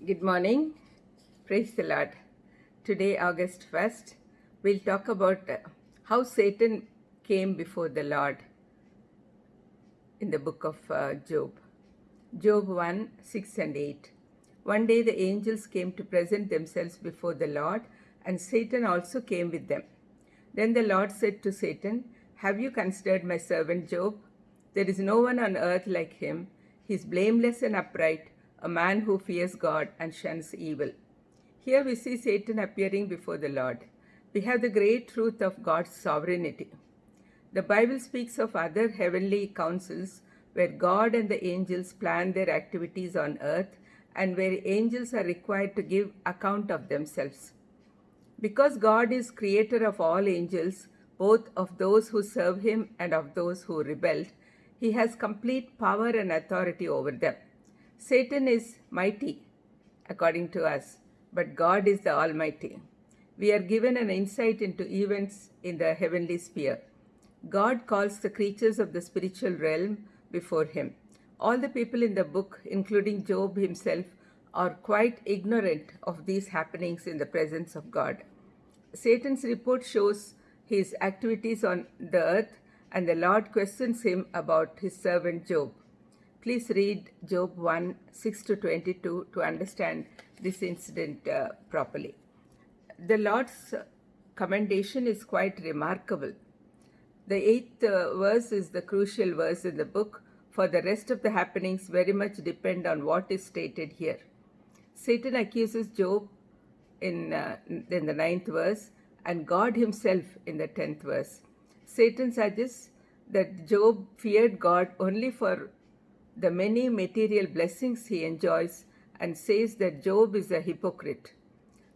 Good morning. Praise the Lord. Today, August 1st, we'll talk about how Satan came before the Lord in the book of Job. Job 1 6 and 8. One day the angels came to present themselves before the Lord, and Satan also came with them. Then the Lord said to Satan, "Have you considered my servant Job? There is no one on earth like him. He is blameless and upright, a man who fears God and shuns evil." Here we see Satan appearing before the Lord. We have the great truth of God's sovereignty. The Bible speaks of other heavenly councils where God and the angels plan their activities on earth and where angels are required to give account of themselves. Because God is creator of all angels, both of those who serve him and of those who rebelled, he has complete power and authority over them. Satan is mighty, according to us, but God is the Almighty. We are given an insight into events in the heavenly sphere. God calls the creatures of the spiritual realm before him. All the people in the book, including Job himself, are quite ignorant of these happenings in the presence of God. Satan's report shows his activities on the earth, and the Lord questions him about his servant Job. Please read Job 1 6 to 22 to understand this incident properly. The Lord's commendation is quite remarkable. The eighth verse is the crucial verse in the book, for the rest of the happenings very much depend on what is stated here. Satan accuses Job in the ninth verse and God himself in the 10th verse. Satan suggests that Job feared God only for the many material blessings he enjoys and says that Job is a hypocrite.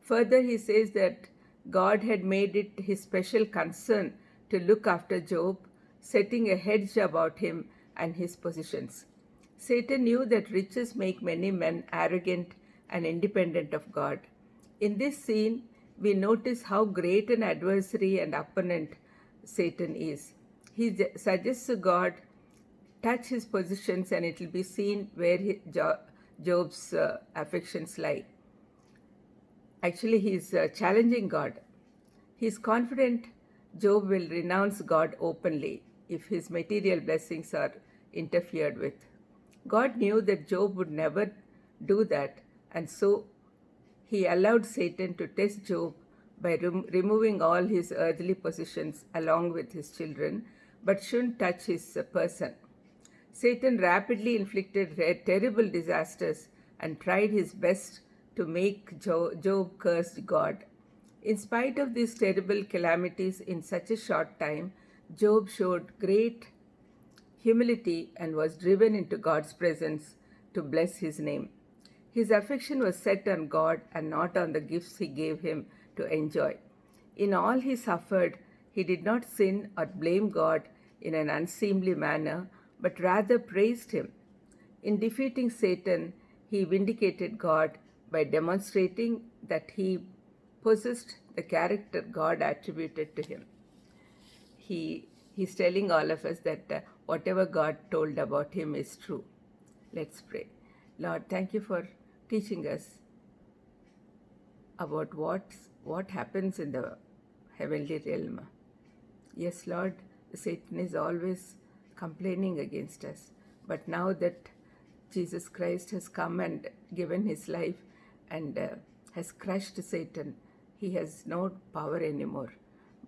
Further, he says that God had made it his special concern to look after Job, setting a hedge about him and his possessions. Satan knew that riches make many men arrogant and independent of God. In this scene, we notice how great an adversary and opponent Satan is. He suggests to God, touch his possessions and it will be seen where Job's affections lie. Actually, he is challenging God. He is confident Job will renounce God openly if his material blessings are interfered with. God knew that Job would never do that, and so he allowed Satan to test Job by removing all his earthly possessions along with his children, but shouldn't touch his person. Satan rapidly inflicted terrible disasters and tried his best to make Job curse God. In spite of these terrible calamities in such a short time, Job showed great humility and was driven into God's presence to bless his name. His affection was set on God and not on the gifts he gave him to enjoy. In all he suffered, he did not sin or blame God in an unseemly manner, but rather praised him. In defeating Satan, he vindicated God by demonstrating that he possessed the character God attributed to him. He's telling all of us that whatever God told about him is true. Let's pray. Lord, thank you for teaching us about what happens in the heavenly realm. Yes, Lord, Satan is always complaining against us. But now that Jesus Christ has come and given his life and has crushed Satan, he has no power anymore.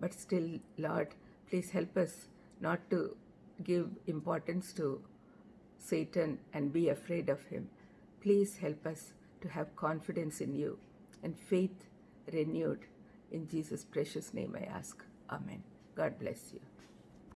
But still, Lord, please help us not to give importance to Satan and be afraid of him. Please help us to have confidence in you and faith renewed. In Jesus' precious name I ask. Amen. God bless you.